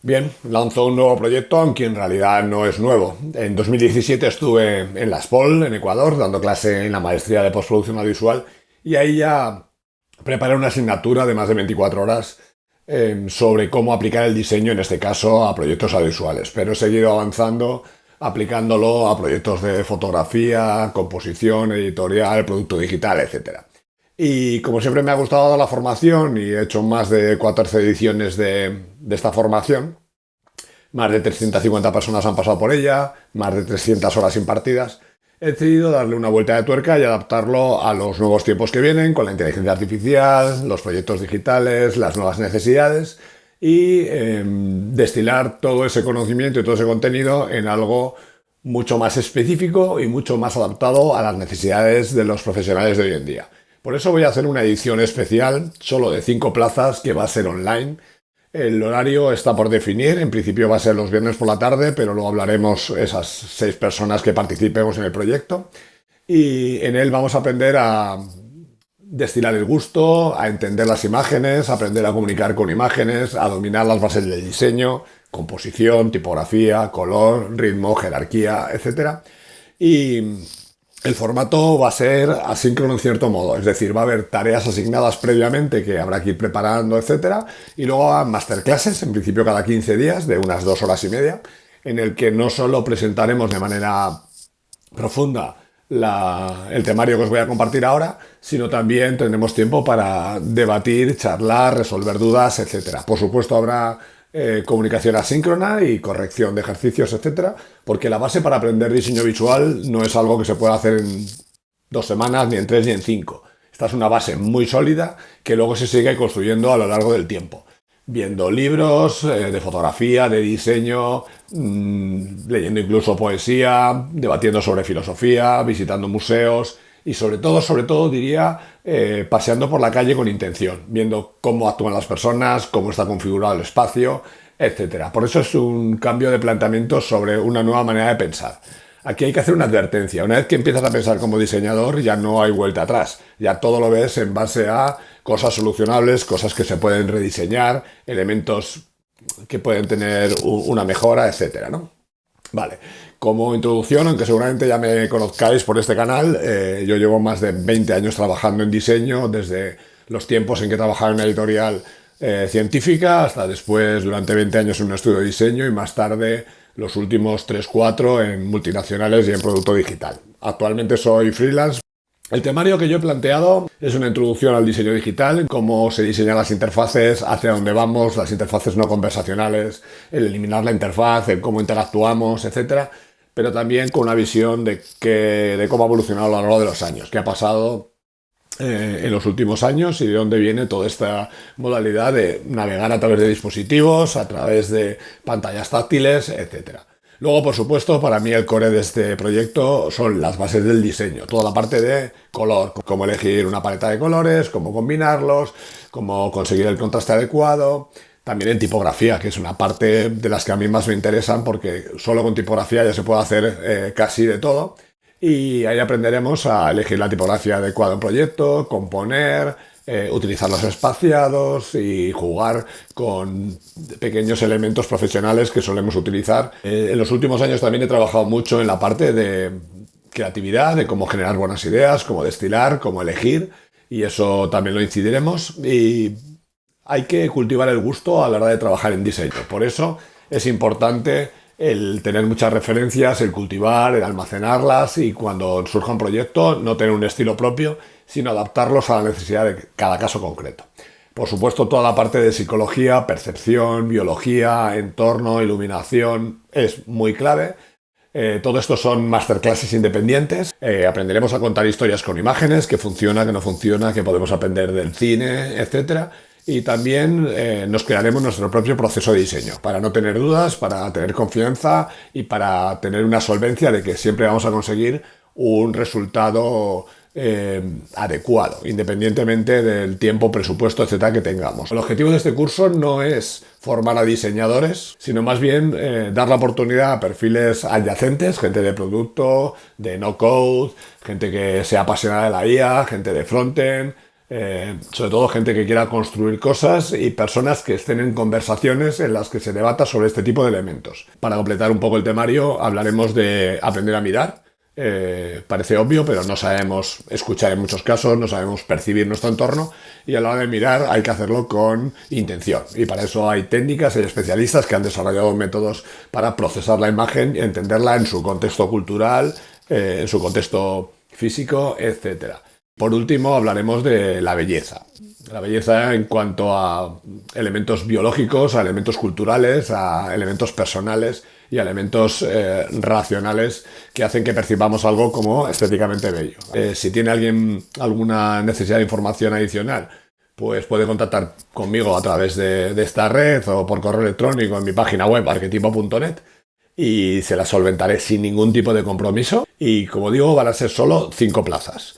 Bien, lanzo un nuevo proyecto, aunque en realidad no es nuevo. En 2017 estuve en la SPOL, en Ecuador, dando clase en la maestría de postproducción audiovisual y ahí ya preparé una asignatura de más de 24 horas sobre cómo aplicar el diseño, en este caso, a proyectos audiovisuales. Pero he seguido avanzando, aplicándolo a proyectos de fotografía, composición, editorial, producto digital, etcétera. Y como siempre me ha gustado la formación y he hecho más de 14 ediciones de esta formación, más de 350 personas han pasado por ella, más de 300 horas impartidas, he decidido darle una vuelta de tuerca y adaptarlo a los nuevos tiempos que vienen, con la inteligencia artificial, los proyectos digitales, las nuevas necesidades y destilar todo ese conocimiento y todo ese contenido en algo mucho más específico y mucho más adaptado a las necesidades de los profesionales de hoy en día. Por eso voy a hacer una edición especial, solo de 5 plazas, que va a ser online. El horario está por definir, en principio va a ser los viernes por la tarde, pero luego hablaremos esas 6 personas que participemos en el proyecto. Y en él vamos a aprender a destilar el gusto, a entender las imágenes, a aprender a comunicar con imágenes, a dominar las bases del diseño, composición, tipografía, color, ritmo, jerarquía, etcétera. Y el formato va a ser asíncrono en cierto modo, es decir, va a haber tareas asignadas previamente que habrá que ir preparando, etcétera, y luego a masterclasses, en principio cada 15 días, de unas 2 horas y media, en el que no solo presentaremos de manera profunda el temario que os voy a compartir ahora, sino también tendremos tiempo para debatir, charlar, resolver dudas, etcétera. Por supuesto habrá comunicación asíncrona y corrección de ejercicios, etcétera, porque la base para aprender diseño visual no es algo que se pueda hacer en 2 semanas, ni en 3, ni en 5. Esta es una base muy sólida que luego se sigue construyendo a lo largo del tiempo. Viendo libros de fotografía, de diseño, leyendo incluso poesía, debatiendo sobre filosofía, visitando museos y sobre todo diría paseando por la calle con intención, viendo cómo actúan las personas, cómo está configurado el espacio, etcétera. Por eso es un cambio de planteamiento sobre una nueva manera de pensar. Aquí hay que hacer una advertencia. Una vez que empiezas a pensar como diseñador, ya no hay vuelta atrás. Ya todo lo ves en base a cosas solucionables, cosas que se pueden rediseñar, elementos que pueden tener una mejora, etcétera, ¿no? Vale. Como introducción, aunque seguramente ya me conozcáis por este canal, yo llevo más de 20 años trabajando en diseño, desde los tiempos en que trabajaba en una editorial científica, hasta después durante 20 años en un estudio de diseño y más tarde los últimos 3 4 en multinacionales y en producto digital. Actualmente soy freelance. El temario que yo he planteado es una introducción al diseño digital, cómo se diseñan las interfaces, hacia dónde vamos, las interfaces no conversacionales, el eliminar la interfaz, el cómo interactuamos, etcétera, pero también con una visión de cómo ha evolucionado a lo largo de los años, qué ha pasado en los últimos años y de dónde viene toda esta modalidad de navegar a través de dispositivos, a través de pantallas táctiles, etcétera. Luego, por supuesto, para mí el core de este proyecto son las bases del diseño, toda la parte de color, cómo elegir una paleta de colores, cómo combinarlos, cómo conseguir el contraste adecuado, también en tipografía, que es una parte de las que a mí más me interesan porque solo con tipografía ya se puede hacer casi de todo. Y ahí aprenderemos a elegir la tipografía adecuada en proyecto, componer, utilizar los espaciados y jugar con pequeños elementos profesionales que solemos utilizar. En los últimos años también he trabajado mucho en la parte de creatividad, de cómo generar buenas ideas, cómo destilar, cómo elegir, y eso también lo incidiremos. Y hay que cultivar el gusto a la hora de trabajar en diseño. Por eso es importante el tener muchas referencias, el cultivar, el almacenarlas y cuando surja un proyecto no tener un estilo propio, sino adaptarlos a la necesidad de cada caso concreto. Por supuesto, toda la parte de psicología, percepción, biología, entorno, iluminación es muy clave. Todo esto son masterclasses independientes. Aprenderemos a contar historias con imágenes, qué funciona, qué no funciona, qué podemos aprender del cine, etcétera. Y también nos crearemos nuestro propio proceso de diseño, para no tener dudas, para tener confianza y para tener una solvencia de que siempre vamos a conseguir un resultado adecuado, independientemente del tiempo, presupuesto, etcétera, que tengamos. El objetivo de este curso no es formar a diseñadores, sino más bien dar la oportunidad a perfiles adyacentes, gente de producto, de no code, gente que sea apasionada de la IA, gente de frontend, sobre todo gente que quiera construir cosas y personas que estén en conversaciones en las que se debata sobre este tipo de elementos. Para completar un poco el temario, hablaremos de aprender a mirar. Parece obvio, pero no sabemos escuchar en muchos casos, no sabemos percibir nuestro entorno y a la hora de mirar hay que hacerlo con intención. Y para eso hay técnicas, hay especialistas que han desarrollado métodos para procesar la imagen y entenderla en su contexto cultural, en su contexto físico, etcétera. Por último, hablaremos de la belleza. La belleza en cuanto a elementos biológicos, a elementos culturales, a elementos personales y a elementos racionales que hacen que percibamos algo como estéticamente bello. Si tiene alguien alguna necesidad de información adicional, pues puede contactar conmigo a través de esta red o por correo electrónico en mi página web arquetipo.net y se la solventaré sin ningún tipo de compromiso. Y como digo, van a ser solo 5 plazas.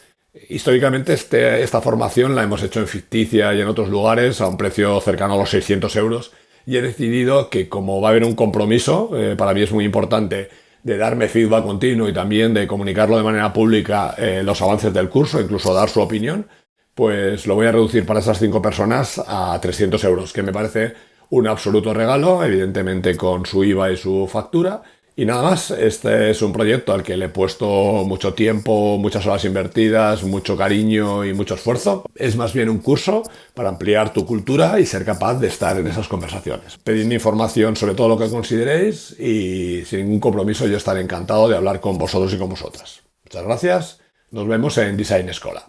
Históricamente esta formación la hemos hecho en Ficticia y en otros lugares a un precio cercano a los 600 euros y he decidido que como va a haber un compromiso, para mí es muy importante, de darme feedback continuo y también de comunicarlo de manera pública los avances del curso, incluso dar su opinión, pues lo voy a reducir para esas 5 personas a 300 euros, que me parece un absoluto regalo, evidentemente con su IVA y su factura. Y nada más, este es un proyecto al que le he puesto mucho tiempo, muchas horas invertidas, mucho cariño y mucho esfuerzo. Es más bien un curso para ampliar tu cultura y ser capaz de estar en esas conversaciones. Pedidme información sobre todo lo que consideréis y sin ningún compromiso yo estaré encantado de hablar con vosotros y con vosotras. Muchas gracias, nos vemos en Design Escola.